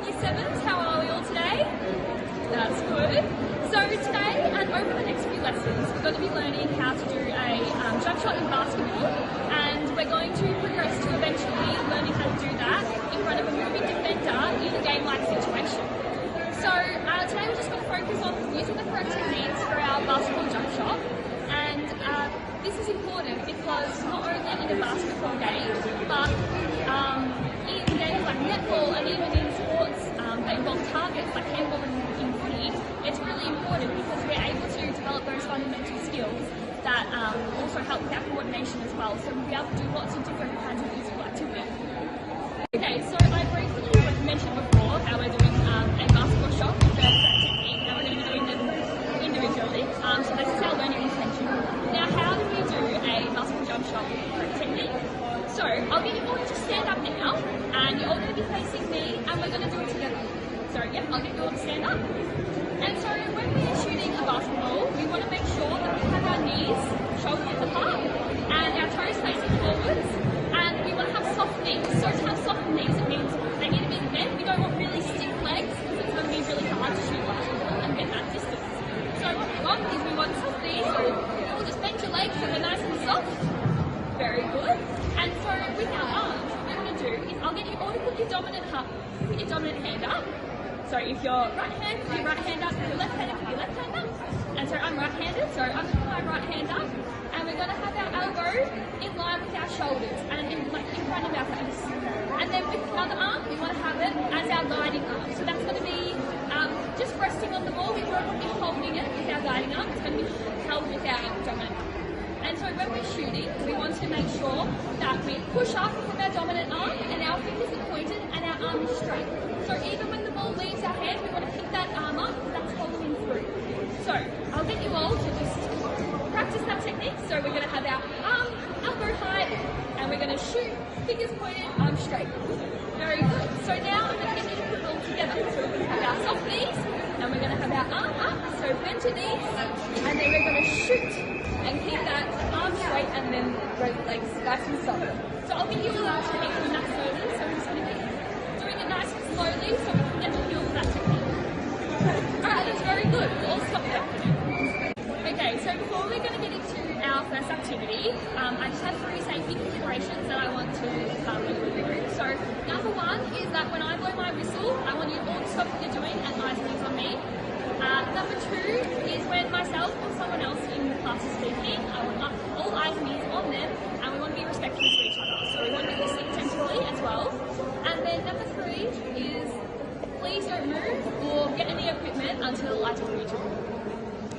Year 7s, how are we all today? That's good. So today, and over the next few lessons, we're going to be learning how to do a jump shot in basketball, and we're going to progress to eventually learning how to do that in front of a moving defender in a game-like situation. So today we're just going to focus on using the correct techniques for our basketball jump shot, and this is important because not only in a basketball game, but in games like netball and even in sports that involve targets like handball and in footy, it's really important because we're able to develop those fundamental skills that also help with our coordination as well. So we'll be able to do lots of different kinds of physical activity. Okay, so I briefly mentioned before how we're doing a basketball shot with the correct technique, and we're going to be doing them individually. So this is our learning intention. Now, how do we do a basketball jump shot with the correct technique? So I'll get you all to stand up now, and you're all going to be facing me, and we're going to do it together. So yeah, I'll get you all to stand up. And so when we're shooting a basketball, we want to make sure that we have our knees shoulder width apart and our toes facing forwards, and we want to have soft knees. So to have soft knees, it means they need to be bent. We don't want really stiff legs because it's going to be really hard to shoot basketball and get that distance. So what we want is we want soft knees, so you'll just bend your legs so they're nice and soft. Very good. And so with our arms, what we're going to do is I'll get you all to put your dominant hand up. So if you're right hand, put your right hand up. If you're left handed, put your left hand up. And so I'm right handed, so I'm going to put my right hand up. And we're going to have our elbow in line with our shoulders and in front of our face. And then with the other arm, we want to have it as our guiding arm. So that's going to be just resting on the ball. We won't be holding it with our guiding arm. It's going to be held with our dominant arm. And so when we're shooting, we want to make sure that we push up with our dominant arm and our fingers are pointed and our arm is straight. So even when the ball leaves our hand, we want to pick that arm up because that's holding through. So I'll get you all to just practice that technique. So we're going to have our arm elbow height and we're going to shoot, fingers pointed, arm straight. Very good. So now I'm going to get you to put it all together. So we're going to have our soft knees and we're going to have our arm up, so bend your knees, and then we're going to shoot and keep that arm straight and then those legs nice and soft. So I'll get you all to keep doing that slowly. So we're just going to keep doing it nice and slowly so we can get the feel for that technique. Alright, that's very good. We'll all stop there. Okay, so before we're going to get into our first activity, I just have 3 safety considerations that I want to go through. So number 1 is that when I blow my whistle, I want you all to stop what you're doing and eyes fixed on me. Number 2 is when myself or someone else in the class is speaking, I want all eyes and ears on them, and we want to be respectful to each other. So we want to be listening attentively as well. And then number 3 is please don't move or get any equipment until I tell you to.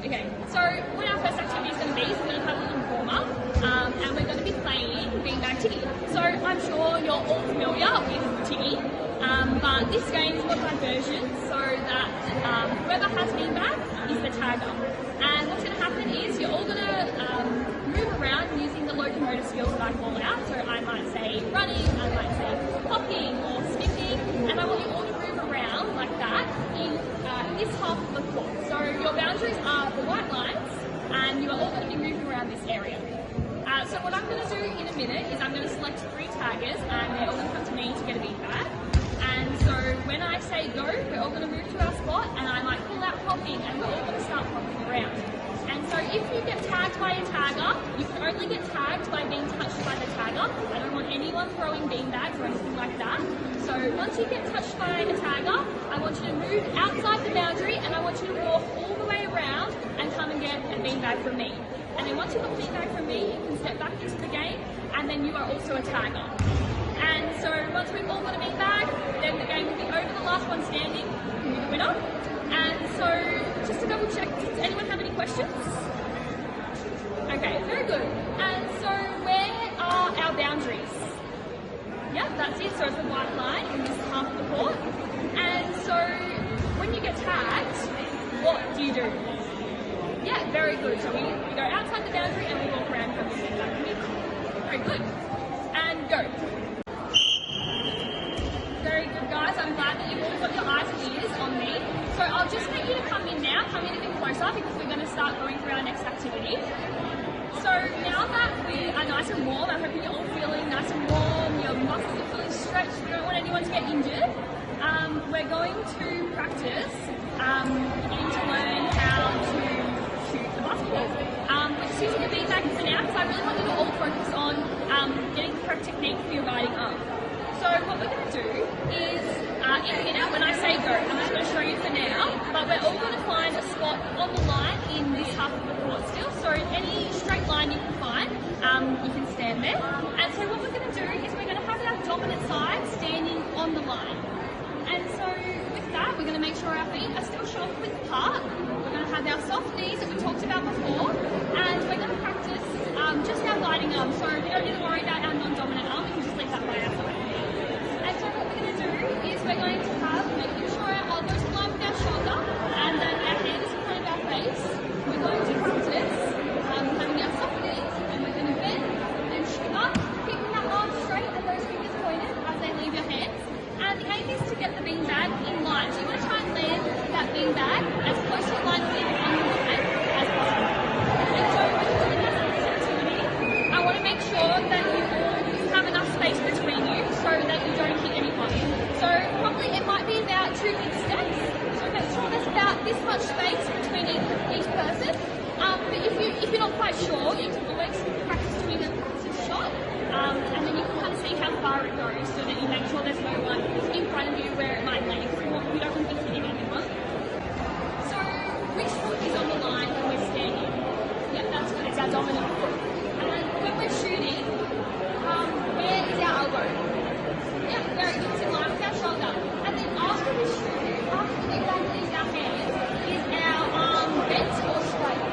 Okay, so what our first activity is going to be is we're going to have a little warm-up, and we're going to be playing Beanbag Tiggy. So I'm sure you're all familiar with Tiggy, but this game's got diversions so that whoever has Beanbag is the tagger. And what's going to happen is you're all going to move around using the locomotor skills that I call out. So I might say running, I might say hopping or skipping, and I want you all to move around like that in this half of the court. So your boundaries are the white lines, and you are all going to be moving around this area. So what I'm going to do in a minute is I'm going to select 3 taggers, and they're all going to come to me to get a beanbag. And so when I say go, we're all going to move to our spot, and I might call out hopping, and we're all going to start hopping around. And so if you get tagged by a tagger, you can only get tagged by being touched by the tagger. I don't want anyone throwing beanbags or anything like that. So once you get touched by a tagger, I want you to move outside the boundary, and I want you to walk all the way around and come and get a beanbag from me. And then once you've got a beanbag from me, you can step back into the game, and then you are also a tagger. And so once we've all got a beanbag, then the game will be over. The last one standing will be the winner. And so just to double check, does anyone have any questions? Okay, very good. And so where are our boundaries? Yeah, that's it. So it's the white line in this half of the court. And so when you get tagged, what do you do? Yeah, very good. So we go outside the boundary and we walk around from the beanbag. Very good. And go. Very good, guys. I'm glad that you've all got your eyes and ears on me. So I'll just get you to come in now, come in a bit closer because we're going to start going through our next activity. So now that we are nice and warm, I'm hoping you're all feeling nice and warm, your muscles are feeling stretched, we don't want anyone to get injured. We're going I really want you to all focus on getting the correct technique for your riding arm. So what we're going to do is, in a minute, when I say go, I'm just going to show you for now, but we're all going to find a spot on the line in this half of the court still. So any straight line you can find, you can stand there. And so what we're going to do is we're going to have our dominant side standing on the line. And so with that, we're going to make sure our feet are still shoulder width apart. We're going to have our soft knees that we talked about before, and we're going to practice just our gliding arm. So we don't need to worry about our non-dominant arm, we can just leave that by our side. And so what we're going to do is we're going to have, making sure our elbows align with our shoulder, and then our hand is in front of our face. We're going to practice having our soft knees, and we're going to bend and shoot up, keeping that arm straight and those fingers pointed as they leave your hands. And the aim is to get the beanbag in line. So you want to try and land that beanbag as close to a line with on the line as possible. And so when you're doing this activity, I want to make sure that you all have enough space between you so that you don't hit anyone. So probably it might be about 2 big steps. So make sure there's about this much space between each person. But if you're not quite sure, you can always practice doing a practice shot. And then you can kind of see how far it goes so that you make sure there's no one in front of you where it might land. We don't want to be hitting anyone. So which foot is on the line when we're standing? Yeah, that's good. It's our dominant foot. And when we're shooting, where is our elbow? Yeah, very good. It's in line with our shoulder. And then after we shoot, after the beanbag leaves our hands, is our arm bent or straight?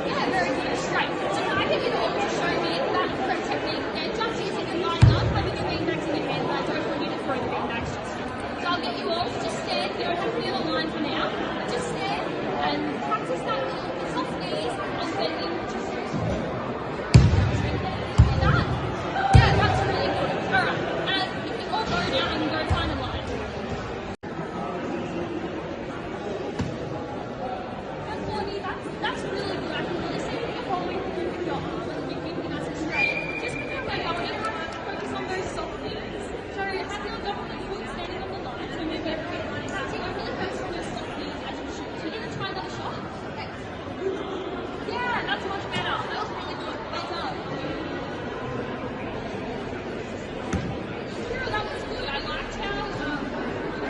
Yeah, very good. Straight. So can I get you all to show me that correct technique again, just using your lining up, having your beanbags in your hand, but I don't want you to throw the beanbags just yet. So I'll get you all to just stand. You don't have to be on the line for now. Just stand and practice that with soft knees and bending just that. Yeah, that's really good. Alright, and you can all go now and go find a line. And Courtney, that's really good. I can really see that you're following through with your arm and you're keeping nice and straight. Just remember, you're going to have to focus on those soft knees. So have your dominant foot standing on the line. So maybe practicing over the focus on those soft knees as you shoot. So you're going to try another shot? Okay. Yeah, that's much better. That was really good. Well done. Kyra, that was good. I liked how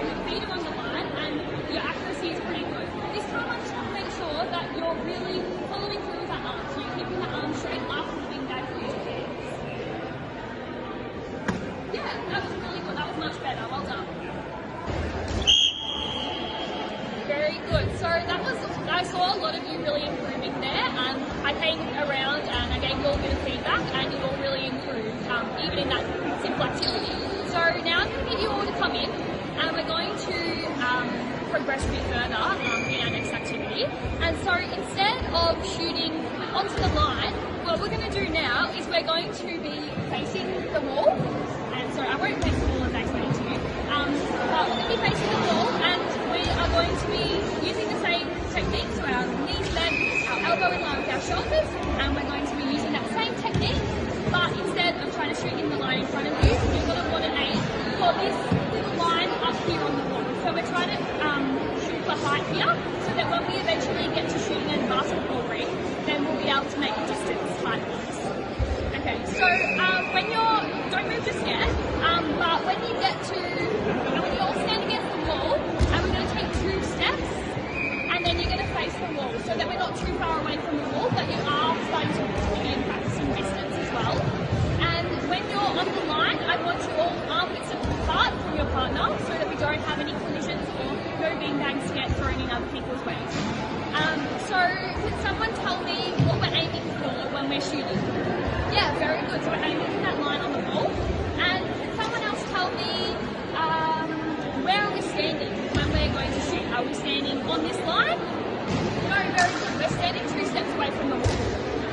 your feet are on the line and your accuracy is pretty good. This time I just want to make sure that you're really following through with that arm. So you're keeping that arm straight after the beanbag leaves your hands. Yeah, that was really good. That was much better. Well done. Very good. So that was, I saw a lot of you really improving there. I came around and I gave you all a bit of feedback and you all really improved, even in that simple activity. So now I'm going to get you all to come in and we're going to progress a bit further in our next activity. And so instead of shooting onto the line, what we're going to do now is we're going to be facing the wall. And so I won't face the wall as I explained to you, but we're going to be facing the wall and we are going to be using the same technique. So our knees bent, our elbow in line with our shoulders, and we're going to be using that same technique, but instead of trying to shoot in the line in front of you, you're going to want to aim for this little line up here on the wall. So we're trying to shoot for height here, so that when we eventually get to shooting in a basketball ring, then we'll be able to make a distance height-wise. Okay, so when you're, don't move just yet, but when you get to, when you all stand against the wall, and we're going to take 2 steps, and then you're going to face the wall, so that we're not too far away from the wall, but you are starting to begin practicing distance as well. And when you're on the line, I want you all armpits apart from your partner, so that we don't have any collisions or no beanbags get thrown in other people's ways. So can someone tell me what we're aiming for when we're shooting? Yeah, very good. So we're aiming for that line on the wall. And can someone else tell me where are we standing when we're going to shoot? Are we standing on this line? No, very good. We're standing 2 steps away from the wall.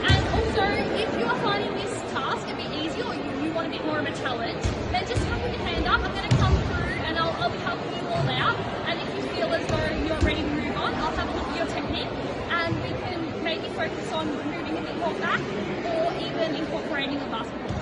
And also, if you are finding this task a bit easier or you want a bit more of a challenge, then just come with your hand up. I'm going to come through and I'll be helping you all out. And if you feel as though you're ready to move on, I'll have a look at your technique and we can maybe focus on moving a bit more back or even incorporating a basketball.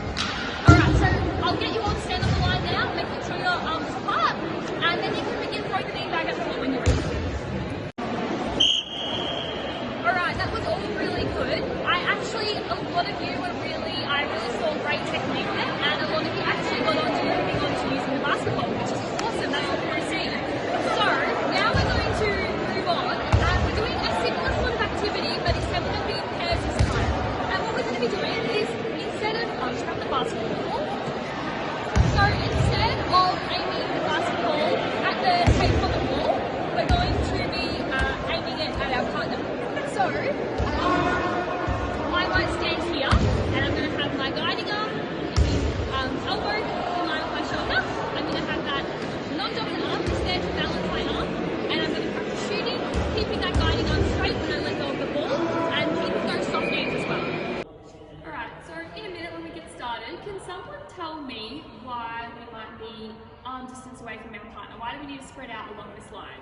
arm distance away from our partner? Why do we need to spread out along this line?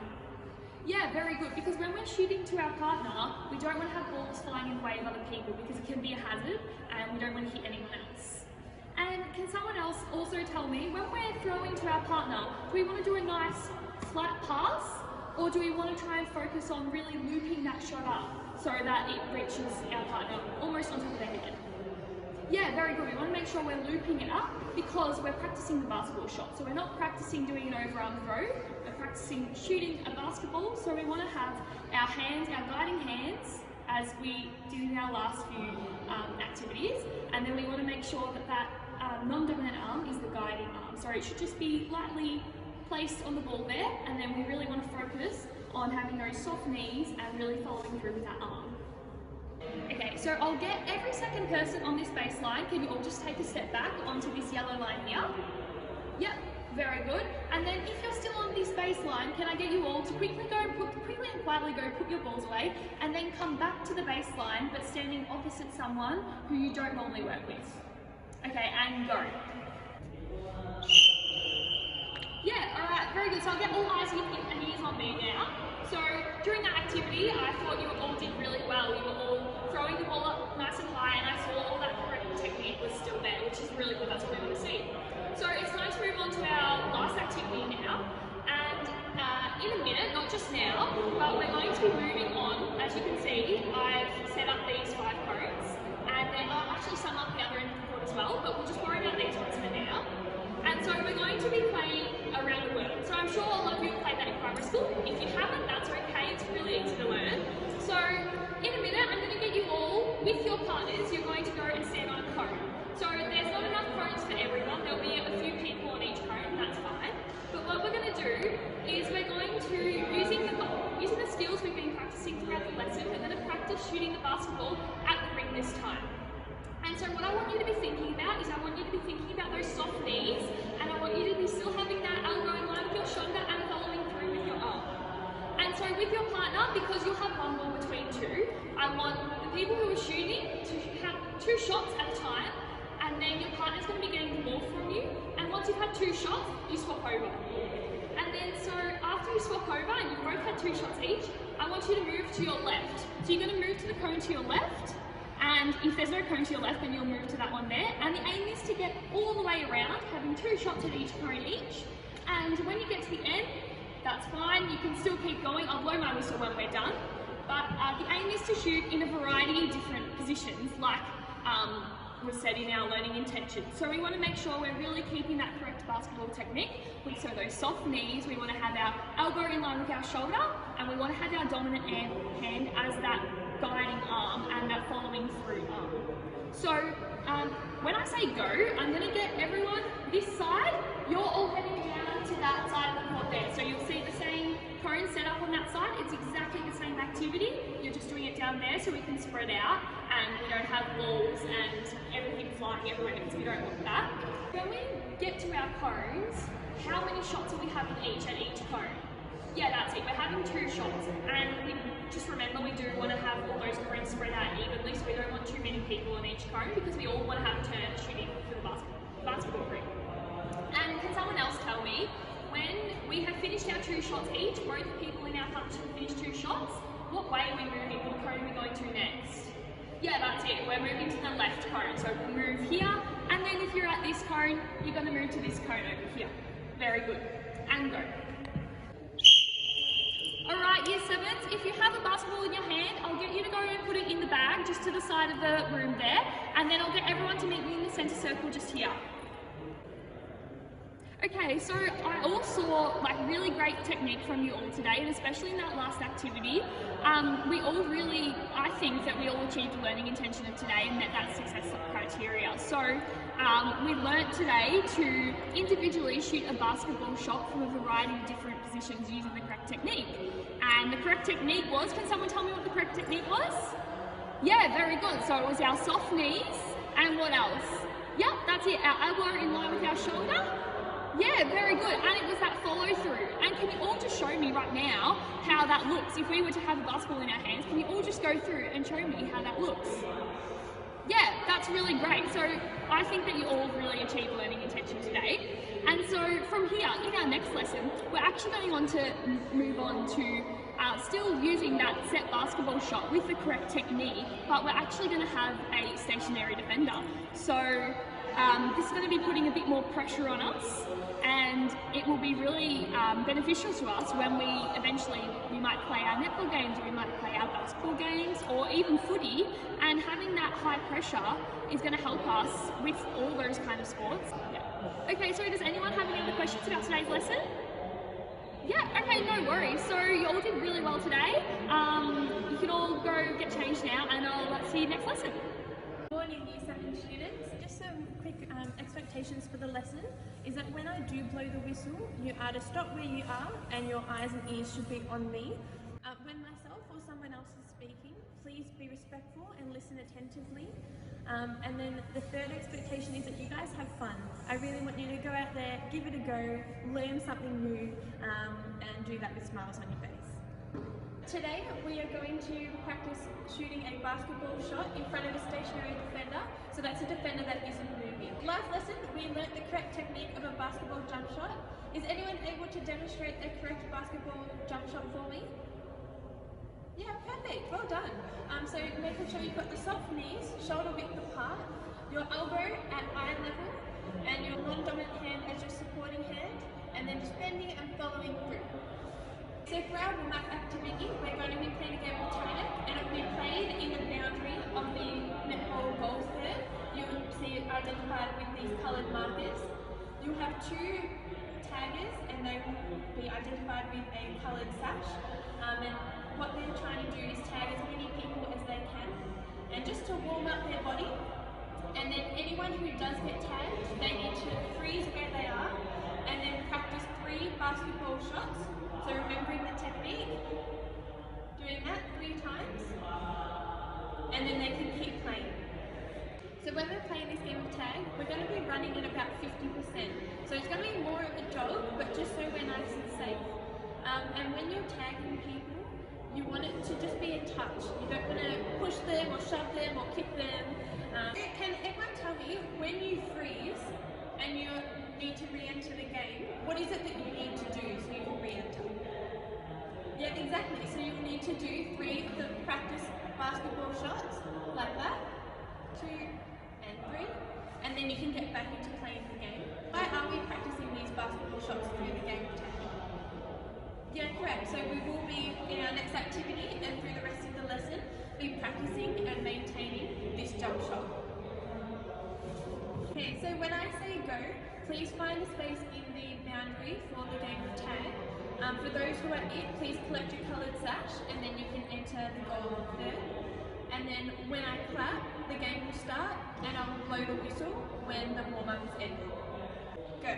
Yeah, very good, because when we're shooting to our partner, we don't want to have balls flying in the way of other people because it can be a hazard and we don't want to hit anyone else. And can someone else also tell me, when we're throwing to our partner, do we want to do a nice flat pass, or do we want to try and focus on really looping that shot up so that it reaches our partner almost on top of their head? Yeah, very good. We want to make sure we're looping it up because we're practicing the basketball shot. So we're not practicing doing an overarm throw, we're practicing shooting a basketball. So we want to have our hands, our guiding hands, as we did in our last few activities. And then we want to make sure that that non-dominant arm is the guiding arm. So it should just be lightly placed on the ball there. And then we really want to focus on having those soft knees and really following through with that arm. Okay, so I'll get every second person on this baseline. Can you all just take a step back onto this yellow line here? Yep, very good. And then if you're still on this baseline, can I get you all to quickly and quietly go put your balls away, and then come back to the baseline, but standing opposite someone who you don't normally work with. Okay, and go. Yeah, all right, very good. So I'll get all eyes and ears on me now. So during that activity, I thought you all did really well. You were all throwing the ball up nice and high, and I saw all that correct technique was still there, which is really good. That's what we want to see. So it's time to move on to our last activity now. And in a minute, not just now, but we're going to be moving on. As you can see, I've set up these 5 cones, and there are actually some up the other end of the court as well, but we'll just worry about these ones for now. And so we're going to be playing around the worm. So I'm sure all of you have played that in primary school. If you haven't, that's okay. It's really easy to learn. So in a minute, I'm going to get you all, with your partners, you're going to go and stand on a cone. So there's not enough cones for everyone. There'll be a few people on each cone, that's fine. But what we're going to do is we're going to, using the skills we've been practicing throughout the lesson, we're going to practice shooting the basketball at the ring this time. And so what I want you to be thinking about is I want you to be thinking about those soft knees, and I want you to be still having that elbow in line with your shoulder and following through with your arm. And so with your partner, because you'll have one ball between two, I want the people who are shooting to have 2 shots at a time, and then your partner's going to be getting the ball from you, and once you've had 2 shots, you swap over. And then so after you swap over and you've both had 2 shots each, I want you to move to your left. So you're going to move to the cone to your left, and if there's no cone to your left, then you'll move to that one there. And the aim is to get all the way around, having 2 shots at each cone each. And when you get to the end, that's fine. You can still keep going. I'll blow my whistle when we're done. But the aim is to shoot in a variety of different positions, like was said in our learning intention. So we want to make sure we're really keeping that correct basketball technique. So those soft knees, we want to have our elbow in line with our shoulder, and we want to have our dominant hand as that guiding arm and that following through arm. So when I say go, I'm going to get everyone this side. You're all heading down to that side of the court there. So you'll see the same cone set up on that side. It's exactly the same activity. You're just doing it down there so we can spread out and we don't have balls and everything flying everywhere, because we don't want that. When we get to our cones, how many shots are we having each at each cone? Yeah, that's it. We're having 2 shots, and just remember we do want to have all those cones spread out evenly, so we don't want too many people on each cone because we all want to have a turn shooting for the basketball ring. And can someone else tell me, when we have finished our 2 shots each, both people in our partnership have finished 2 shots, what way are we moving? What cone are we going to next? Yeah, that's it. We're moving to the left cone. So we'll move here, and then if you're at this cone, you're going to move to this cone over here. Very good. And go. Alright, year 7s, if you have a basketball in your hand, I'll get you to go and put it in the bag just to the side of the room there, and then I'll get everyone to meet me in the centre circle just here. Okay, so I all saw really great technique from you all today, and especially in that last activity. We all really, I think that we all achieved the learning intention of today and met that success criteria. So we learnt today to individually shoot a basketball shot from a variety of different positions using the correct technique. And the correct technique was, can someone tell me what the correct technique was? Yeah, very good. So it was our soft knees, and what else? Yep, that's it, our elbow in line with our shoulder. Yeah, very good. And it was that follow through. And can you all just show me right now how that looks? If we were to have a basketball in our hands, can you all just go through and show me how that looks? Yeah, that's really great. So I think that you all really achieved learning intention today. And so from here, in our next lesson, we're actually going on to move on to still using that set basketball shot with the correct technique, but we're actually going to have a stationary defender. So this is going to be putting a bit more pressure on us, and it will be really beneficial to us when we might play our netball games, or we might play our basketball games, or even footy, and having that high pressure is going to help us with all those kind of sports. Yeah. Okay, so does anyone have any other questions about today's lesson? Yeah, okay, no worries. So you all did really well today. You can all go get changed now, and I'll see you next lesson. Good morning, Year 7 students. Just some quick expectations for the lesson is that when I do blow the whistle, you are to stop where you are and your eyes and ears should be on me. When myself or someone else is speaking, please be respectful and listen attentively. And then the third expectation is that you guys have fun. I really want you to go out there, give it a go, learn something new, and do that with smiles on your face. Today we are going to practice shooting a basketball shot in front of a stationary defender. So that's a defender that isn't moving. Last lesson we learnt the correct technique of a basketball jump shot. Is anyone able to demonstrate the correct basketball jump shot for me? Yeah, perfect, well done. So making sure you've got the soft knees, shoulder width apart, your elbow at eye level, and your non-dominant hand as your supporting hand, and then just bending and following through. So for our warm-up activity, we're going to be playing a game of tag, and it will be played in the boundary of the netball goals there. You will see it identified with these coloured markers. You'll have two taggers, and they will be identified with a coloured sash. And what they're trying to do is tag as many people as they can, and just to warm up their body. And then anyone who does get tagged, they need to freeze where they are, and then practice 3 basketball shots. So remembering the technique, doing that 3 times, and then they can keep playing. So when we're playing this game of tag, we're going to be running at about 50%. So it's going to be more of a jog, but just so we're nice and safe. And when you're tagging people, you want it to just be a touch. You don't want to push them or shove them or kick them. Can everyone tell me, when you freeze and you need to re-enter the game, what is it that you need to do so you can re-enter? Yeah, exactly. So you'll need to do 3 of the practice basketball shots, like that, 2 and 3, and then you can get back into playing the game. Why are we practicing these basketball shots through the game of tag? Yeah, correct. So we will be, in our next activity and through the rest of the lesson, be practicing and maintaining this jump shot. Okay, so when I say go, please find a space in the boundary for the game of tag. For those who are in, please collect your coloured sash, and then you can enter the goal there. And then when I clap, the game will start, and I will blow the whistle when the warm-up is ended. Go.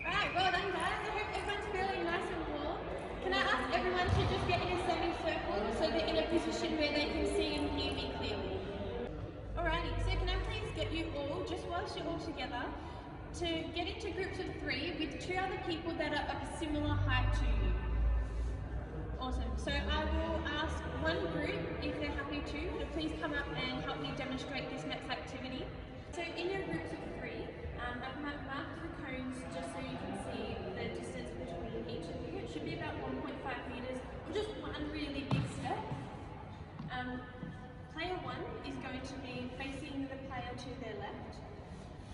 Alright, well done guys. I hope everyone's feeling nice and warm. Can I ask everyone to just get in a semicircle so they're in a position where they can see and hear me clearly? Alrighty, so can I please get you all, just whilst you're all together, to get into groups of 3 with 2 other people that are of a similar height to you. Awesome. So I will ask one group, if they're happy to please come up and help me demonstrate this next activity. So in your groups of 3, I've marked the cones just so you can see the distance between each of you. It should be about 1.5 metres, or just one really big step. Player 1 is going to be facing the player to their left,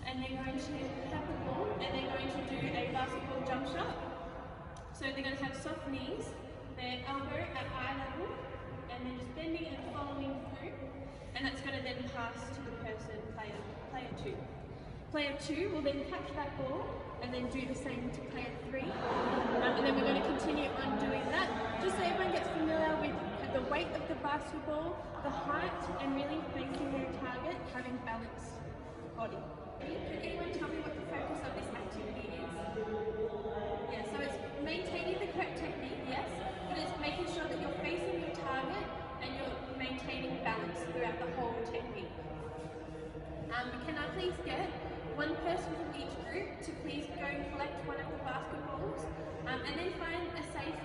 and they're going to have the ball, and they're going to do a basketball jump shot. So they're going to have soft knees, their elbow at eye level, and then just bending and following through, and that's going to then pass to the person, player 2. Player 2 will then catch that ball and then do the same to player 3. And then we're going to continue on doing that, just so everyone gets familiar with the weight of the basketball, the height, and really making their target having balanced body. Can anyone tell me what the focus of this activity is? Yeah, so it's maintaining the correct technique, yes, but it's making sure that you're facing your target and you're maintaining balance throughout the whole technique. Can I please get one person from each group to please go and collect one of the basketballs, and then find a safe,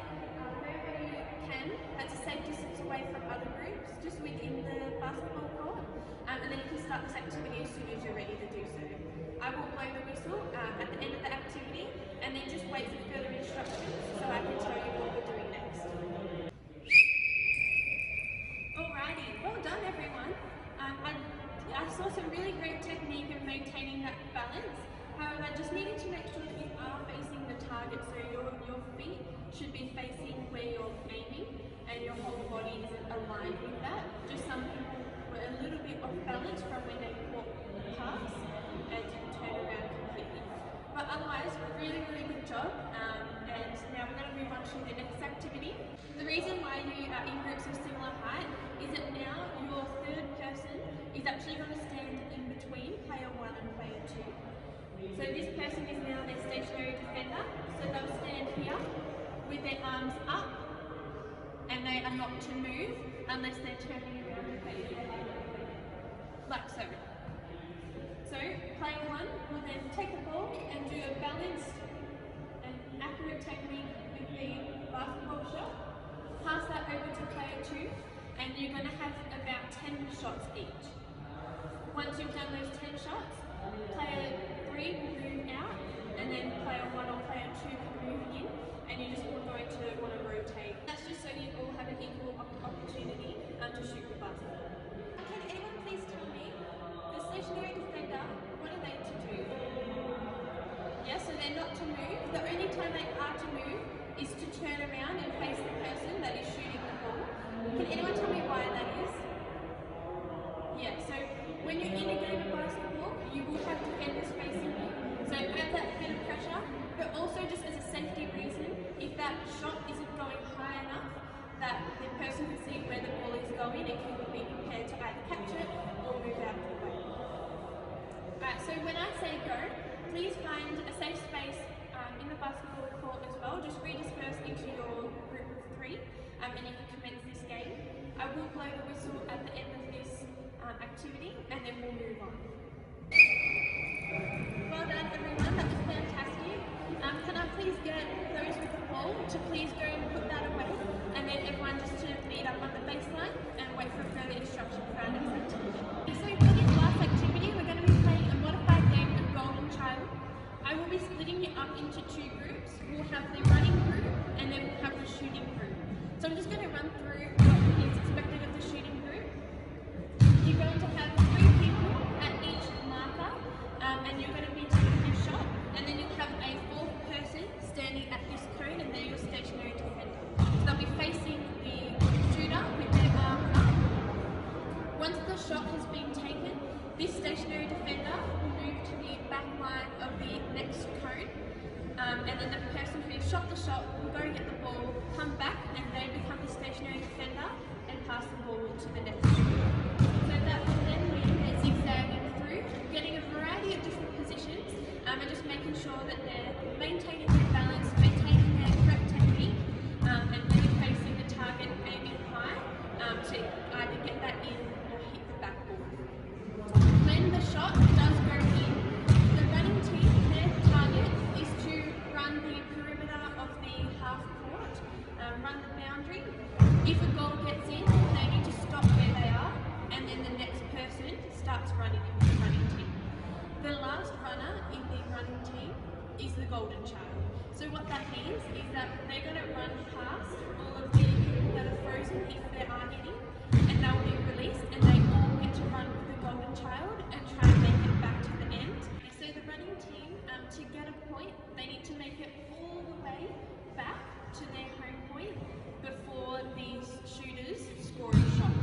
wherever you can, that's a safe distance away from other groups, just within the will blow the whistle at the end of the activity, and then just wait for further instructions so I can tell you what we're doing next. Alrighty, well done everyone. I saw some really great technique in maintaining that balance. However, I just needed to make sure that you are facing the target, so your feet should be facing where you're aiming and your whole body isn't aligned with that. Just some people were a little bit off balance from when they walked past and didn't turn around completely. But otherwise, really, really good job. And now we're going to move on to the next activity. The reason why you are in groups of similar height is that now your third person is actually going to stand in between player 1 and player 2. So this person is now their stationary defender, so they'll stand here with their arms up, and they are not to move unless they're turning around and facing like so. So player 1 will then take the ball and do a balanced and accurate technique with the basketball shot, pass that over to player 2, and you're going to have about 10 shots each. Once you've done those 10 shots, player 3 will move out, and then player 1 or player 2 can move in, and you're just going to want to rotate. That's just so you all have an equal opportunity to shoot the basketball. Can anyone please tell me, the stationary defender, what are they to do? Yeah, so they're not to move. The only time they are to move is to turn around and face the person that is shooting the ball. Can anyone tell me why that is? Yeah, so when you're in a game of basketball, you will have defenders facing you. So add that bit of pressure, but also just as a safety reason, if that shot isn't going high enough that the person can see where the ball is going, it can be prepared to either catch it or move out of the way. Alright, so when I say go, please find a safe space in the basketball court as well. Just redisperse into your group of 3 and you can commence this game. I will blow the whistle at the end of this activity, and then we'll move on. Well done everyone, that was fantastic. Can I please get those with the ball to please go and put that away, and then everyone just to meet up on the baseline and wait for further instruction for our next activity. So for this last activity, we're going to be playing a modified game of Golden Child. I will be splitting it up into 2 groups. We'll have the running group, and then we'll have the shooting group. So I'm just going to run through what is expected of the shooting group. You're going to have 3 people at each marker, and you're going to be taking a shot, and then you'll have a 4th person standing at this cone, and they're your stationary defender. So they'll be facing the shooter with their arm up. Once the shot has been taken, this stationary defender will move to the back line of the next cone, and then the person who shot the shot will go get the ball, come back, and they become the stationary defender and pass the ball to the next shooter. So that will then mean they're zigzagging through, getting a variety of different positions, and just making sure that they're maintaining their balance, maintaining their correct technique, and really facing the target, aiming high to either get that in or hit the backboard. When the shot does go in, the running team, their target is to run the perimeter of the half court, run the boundary. If a goal gets in, they need to stop where they are, and then the next person starts running in the running team. The last runner in the running team is the golden child. So what that means is that they're going to run past all of the people that are frozen, if there are any, and they'll be released, and they all get to run with the golden child and try and make it back to the end. So the running team, to get a point, they need to make it all the way back to their home point before these shooters score a shot.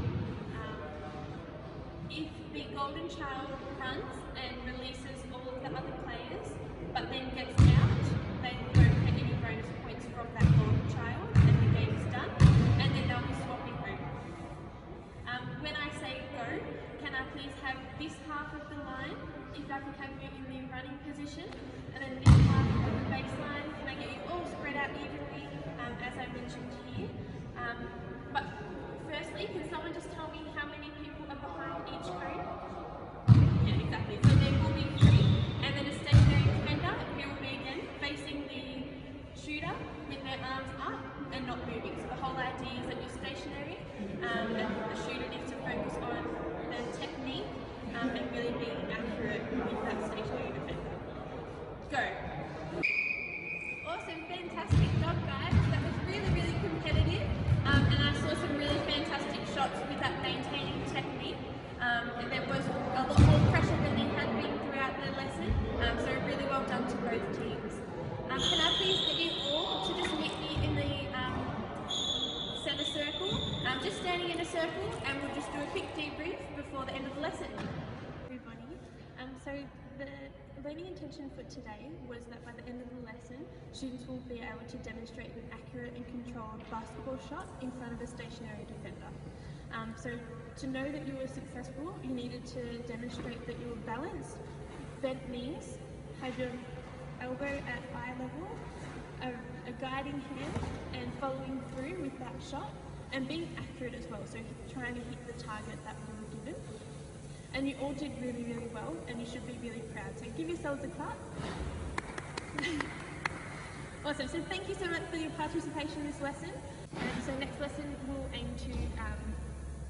If the golden child runs and releases all of the other players, but then gets out, they don't get any bonus points from that golden child, and the game is done, and then they'll be swapping over. When I say go, can I please have this half of the line, if I can have you in the running position, and then this half of the baseline, can I get you all spread out evenly, as I mentioned here. But firstly, can someone just tell me how many people are behind each cone? Yeah, exactly. So there will be 3, and then a stationary defender who will be again facing the shooter with their arms up and not moving. So the whole idea is that you're stationary, and the shooter needs to focus on the technique and really being accurate with that stationary defender. Go. Awesome, fantastic job guys. That was really, really competitive. And I saw some really fantastic shots with that maintaining technique. And there was a lot more pressure than there had been throughout the lesson. So really well done to both teams. Can I please get you all to just meet me in the centre circle? Just standing in a circle, and we'll just do a quick debrief before the end of the lesson. Everybody. So the learning intention for today was that by the end of the lesson, students will be able to demonstrate an accurate and controlled basketball shot in front of a stationary defender. So to know that you were successful, you needed to demonstrate that you were balanced, bent knees, had your elbow at eye level, a guiding hand, and following through with that shot, and being accurate as well, so trying to hit the target that you were given. And you all did really, really well, and you should be really proud. So give yourselves a clap. Awesome, so thank you so much for your participation in this lesson. And so next lesson we'll aim to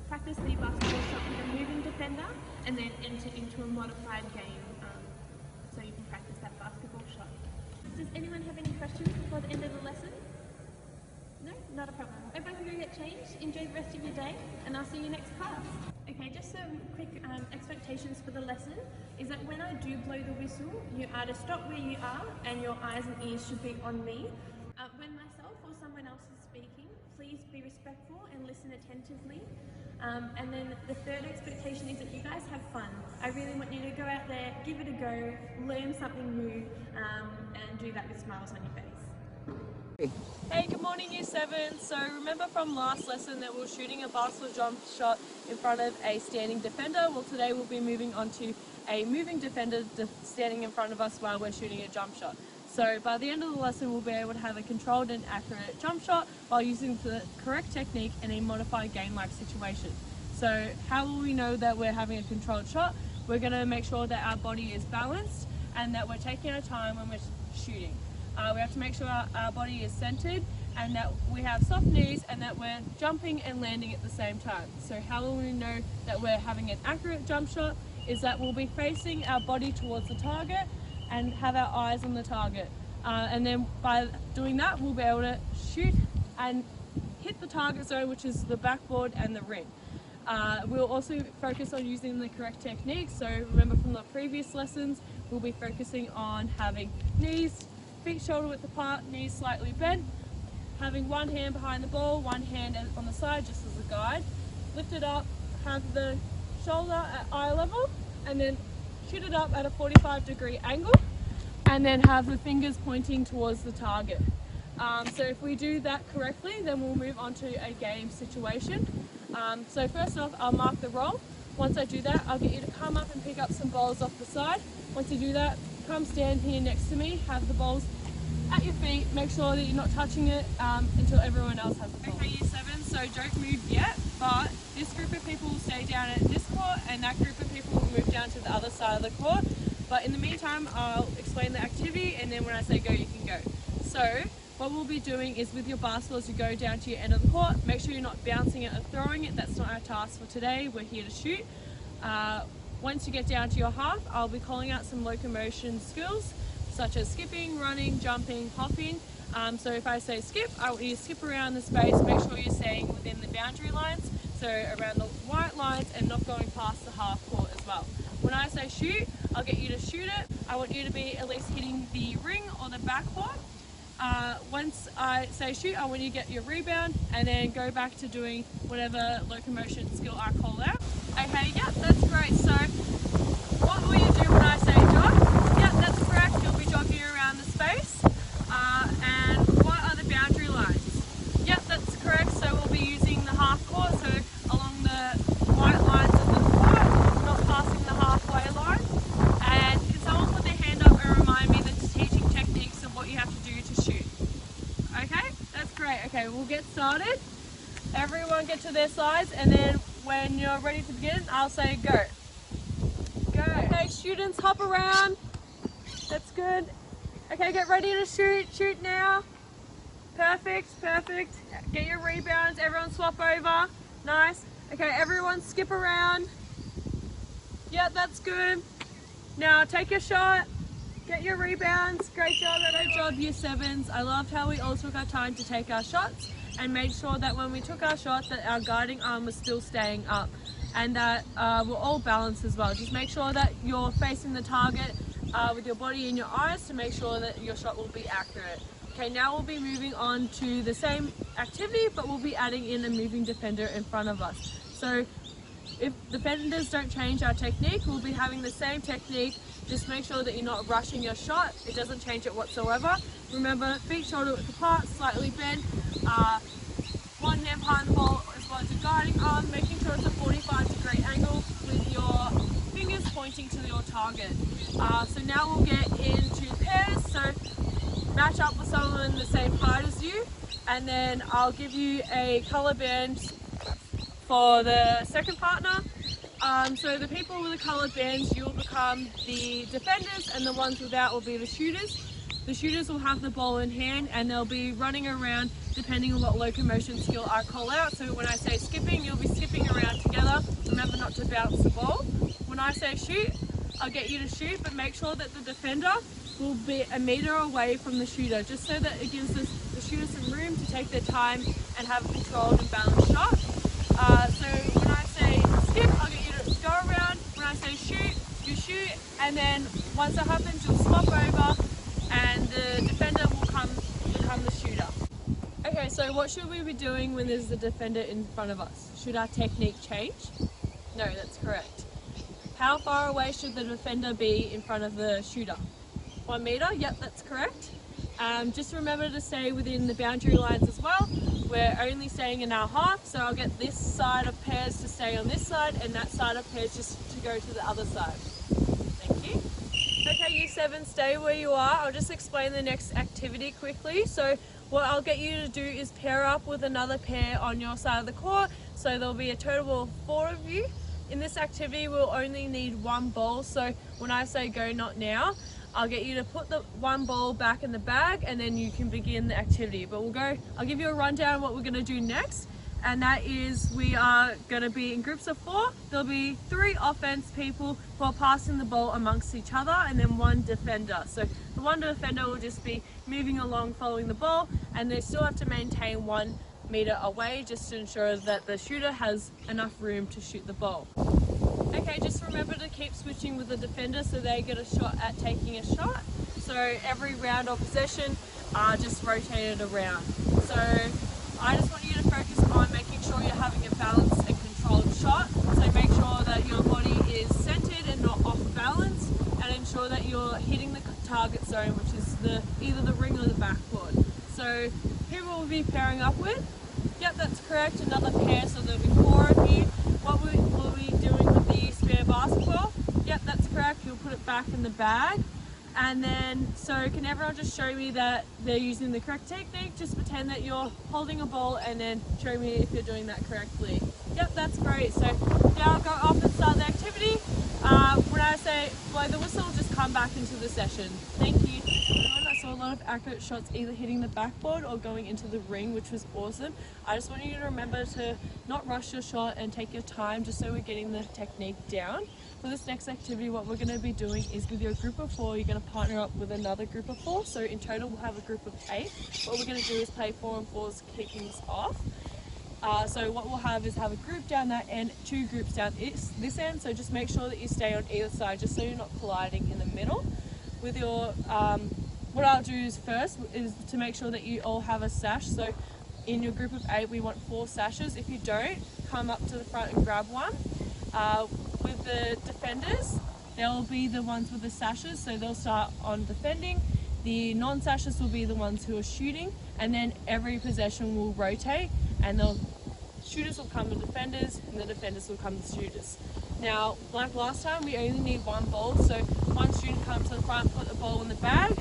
practice the basketball shot with a moving defender, and then enter into a modified game so you can practice that basketball shot. Does anyone have any questions before the end of the lesson? No? Not a problem. Everyone can go get changed, enjoy the rest of your day, and I'll see you next class. Okay, just some quick expectations for the lesson is that when I do blow the whistle, you are to stop where you are and your eyes and ears should be on me. When myself or someone else is speaking, please be respectful and listen attentively. And then the third expectation is that you guys have fun. I really want you to go out there, give it a go, learn something new, and do that with smiles on your face. Hey, good morning Year 7. So remember from last lesson that we were shooting a basketball jump shot in front of a standing defender? Well, today we'll be moving on to a moving defender standing in front of us while we're shooting a jump shot. So by the end of the lesson we'll be able to have a controlled and accurate jump shot while using the correct technique in a modified game-like situation. So how will we know that we're having a controlled shot? We're going to make sure that our body is balanced and that we're taking our time when we're shooting. We have to make sure our body is centered and that we have soft knees and that we're jumping and landing at the same time. So how will we know that we're having an accurate jump shot is that we'll be facing our body towards the target and have our eyes on the target. And then by doing that, we'll be able to shoot and hit the target zone, which is the backboard and the ring. We'll also focus on using the correct technique. So remember from the previous lessons, we'll be focusing on having knees, feet shoulder width apart, knees slightly bent, having one hand behind the ball, one hand on the side just as a guide. Lift it up, have the shoulder at eye level, and then shoot it up at a 45-degree angle, and then have the fingers pointing towards the target. So if we do that correctly, then we'll move on to a game situation. So first off, I'll mark the roll. Once I do that, I'll get you to come up and pick up some balls off the side. Once you do that, come stand here next to me, have the balls at your feet, make sure that you're not touching it until everyone else has the ball. Okay, Year 7, so don't move yet, but this group of people will stay down at this court and that group of people will move down to the other side of the court. But in the meantime, I'll explain the activity and then when I say go, you can go. So what we'll be doing is with your basketball as you go down to your end of the court, make sure you're not bouncing it or throwing it. That's not our task for today. We're here to shoot. Once you get down to your half, I'll be calling out some locomotion skills such as skipping, running, jumping, hopping. So if I say skip, I want you to skip around the space, make sure you're staying within the boundary lines, so around the white lines and not going past the half court as well. When I say shoot, I'll get you to shoot it. I want you to be at least hitting the ring or the backboard. Once I say shoot, I want you to get your rebound and then go back to doing whatever locomotion skill I call out. Okay, yeah, that's great. So what will you do when I say jog? Yeah, that's correct. You'll be jogging around the space. And what are the boundary lines? Yeah, that's correct. So we'll be using the half court, so along the white lines of the court, not passing the halfway line. And can someone put their hand up and remind me the teaching techniques of what you have to do to shoot? Okay, that's great. Okay, we'll get started. Everyone get to their sides, and then when you're ready to begin, I'll say go. Go. Okay, students, hop around. That's good. Okay, get ready to shoot. Shoot now. Perfect, perfect. Get your rebounds. Everyone swap over. Nice. Okay, everyone skip around. Yeah, that's good. Now take your shot. Get your rebounds. Great job, year 7s. I loved how we all took our time to take our shots and made sure that when we took our shot that our guiding arm was still staying up and that we're all balanced as well. Just make sure that you're facing the target with your body and your eyes to make sure that your shot will be accurate. Okay, now we'll be moving on to the same activity, but we'll be adding in a moving defender in front of us. So if defenders don't change our technique, we'll be having the same technique. Just make sure that you're not rushing your shot. It doesn't change it whatsoever. Remember, feet shoulder width apart, slightly bent, one hand behind the ball as well as your guiding arm, making sure it's a 45-degree angle with your fingers pointing to your target. So now we'll get into pairs. So match up with someone the same height as you, and then I'll give you a colour band for the second partner. So the people with the coloured bands, you'll become the defenders, and the ones without will be the shooters. The shooters will have the ball in hand and they'll be running around depending on what locomotion skill I call out. So when I say skipping, you'll be skipping around together. Remember not to bounce the ball. When I say shoot, I'll get you to shoot, but make sure that the defender will be a metre away from the shooter, just so that it gives the shooter some room to take their time and have a controlled and balanced shot. So when I say skip, I'll get you to go around. When I say shoot, you shoot, and then once that happens, you'll swap over and the defender will become the shooter. Okay, so what should we be doing when there's a defender in front of us? Should our technique change? No, that's correct. How far away should the defender be in front of the shooter? 1 metre? Yep, that's correct. Just remember to stay within the boundary lines as well. We're only staying in our half, so I'll get this side of pairs to stay on this side and that side of pairs just to go to the other side. Thank you. Okay, year 7, stay where you are. I'll just explain the next activity quickly. So what I'll get you to do is pair up with another pair on your side of the court. So there'll be a total of 4 of you. In this activity, we'll only need 1 ball. So when I say go, not now, I'll get you to put the 1 ball back in the bag and then you can begin the activity. But I'll give you a rundown of what we're gonna do next. And that is we are gonna be in groups of 4. There'll be 3 offense people who are passing the ball amongst each other and then 1 defender. So the 1 defender will just be moving along following the ball, and they still have to maintain 1 metre away just to ensure that the shooter has enough room to shoot the ball. Okay, just remember to keep switching with the defender so they get a shot at taking a shot. So every round or possession, just rotate it around. So I just want you to focus on making sure you're having a balanced and controlled shot. So make sure that your body is centered and not off balance, and ensure that you're hitting the target zone, which is either the ring or the backboard. So who will we be pairing up with? Yep, that's correct, another pair, so there'll be 4 of you. What will we be doing with the spare basketball? Yep, that's correct, you'll put it back in the bag. And then, so can everyone just show me that they're using the correct technique? Just pretend that you're holding a ball and then show me if you're doing that correctly. Yep, that's great. So now I'll go off and start the activity. When I say blow the whistle, just come back into the session. Thank you. I saw a lot of accurate shots either hitting the backboard or going into the ring, which was awesome. I just want you to remember to not rush your shot and take your time just so we're getting the technique down. For this next activity, what we're going to be doing is with your group of 4, you're going to partner up with another group of 4. So in total, we'll have a group of 8. What we're going to do is play 4 and 4s, keeping this off. So what we'll have is a group down that end, 2 groups down this end. So just make sure that you stay on either side, just so you're not colliding in the middle. With your, what I'll do is first is to make sure that you all have a sash. So in your group of 8, we want 4 sashes. If you don't, come up to the front and grab one. With the defenders, they'll be the ones with the sashes, so they'll start on defending. The non-sashes will be the ones who are shooting, and then every possession will rotate, and the shooters will come to defenders, and the defenders will come to shooters. Now, like last time, we only need 1 ball, so 1 student comes to the front, put the ball in the bag,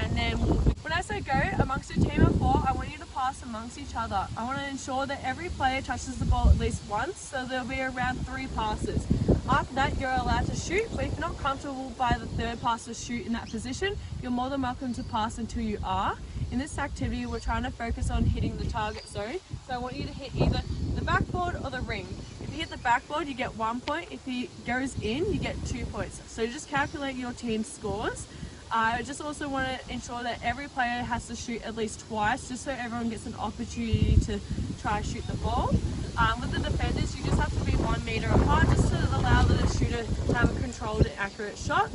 and then when I say go, amongst your team of 4, I want you to pass amongst each other. I want to ensure that every player touches the ball at least once, so there'll be around 3 passes. After that, you're allowed to shoot, but if you're not comfortable by the 3rd pass to shoot in that position, you're more than welcome to pass until you are. In this activity, we're trying to focus on hitting the target zone, so I want you to hit either the backboard or the ring. If you hit the backboard, you get 1 point. If he goes in, you get 2 points. So just calculate your team's scores. I just also want to ensure that every player has to shoot at least twice, just so everyone gets an opportunity to try shoot the ball. With the defenders, you just have to be 1 metre apart, just to allow the shooter to have a controlled and accurate shot.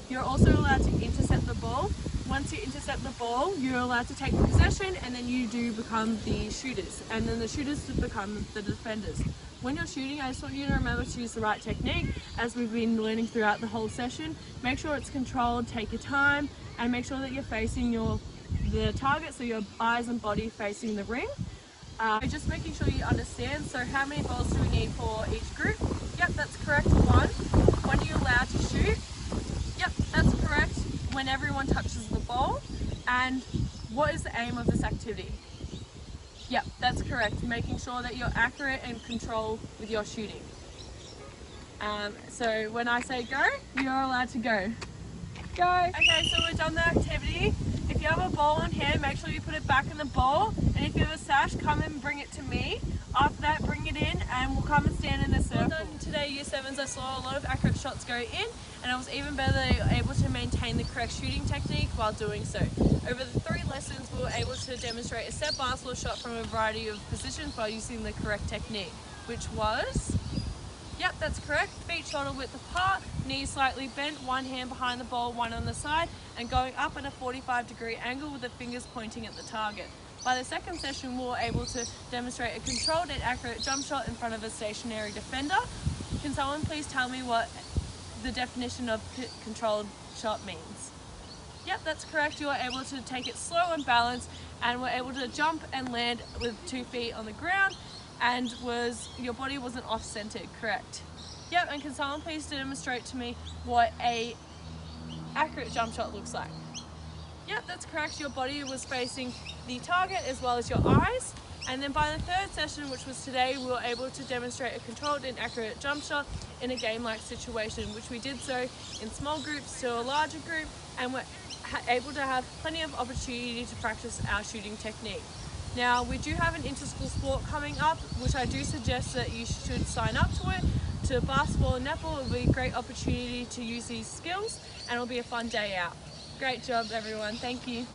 You're also allowed to intercept the ball. Once you intercept the ball, you're allowed to take the possession, and then you do become the shooters, and then the shooters become the defenders. When you're shooting, I just want you to remember to use the right technique, as we've been learning throughout the whole session. Make sure it's controlled, take your time, and make sure that you're facing the target, so your eyes and body facing the ring. Just making sure you understand. So how many balls do we need for each group? Yep, that's correct, 1. When are you allowed to shoot? Yep, that's correct, when everyone touches the ball. And what is the aim of this activity? Yep, that's correct, making sure that you're accurate and control with your shooting. So when I say go, you're allowed to go. Go! Okay, so we've done the activity. If you have a ball in hand, make sure you put it back in the bowl. And if you have a sash, come and bring it to me. After that, bring it in and we'll come and stand in a circle. Well done today, Year 7s. I saw a lot of accurate shots go in, and it was even better that you were able to maintain the correct shooting technique while doing so. Over the 3 lessons, we were able to demonstrate a set basketball shot from a variety of positions while using the correct technique, which was... Yep, that's correct. Feet shoulder width apart, knees slightly bent, 1 hand behind the ball, 1 on the side, and going up at a 45-degree angle with the fingers pointing at the target. By the second session, we were able to demonstrate a controlled and accurate jump shot in front of a stationary defender. Can someone please tell me what the definition of controlled shot means? Yep, that's correct. You were able to take it slow and balanced, and were able to jump and land with 2 feet on the ground, and your body wasn't off-centered, correct? Yep, and can someone please demonstrate to me what a accurate jump shot looks like? Yep, that's correct. Your body was facing the target as well as your eyes. And then by the 3rd session, which was today, we were able to demonstrate a controlled and accurate jump shot in a game-like situation, which we did so in small groups to a larger group, and were able to have plenty of opportunity to practice our shooting technique. Now, we do have an inter-school sport coming up, which I do suggest that you should sign up to it. To basketball and netball, it will be a great opportunity to use these skills, and it will be a fun day out. Great job, everyone. Thank you.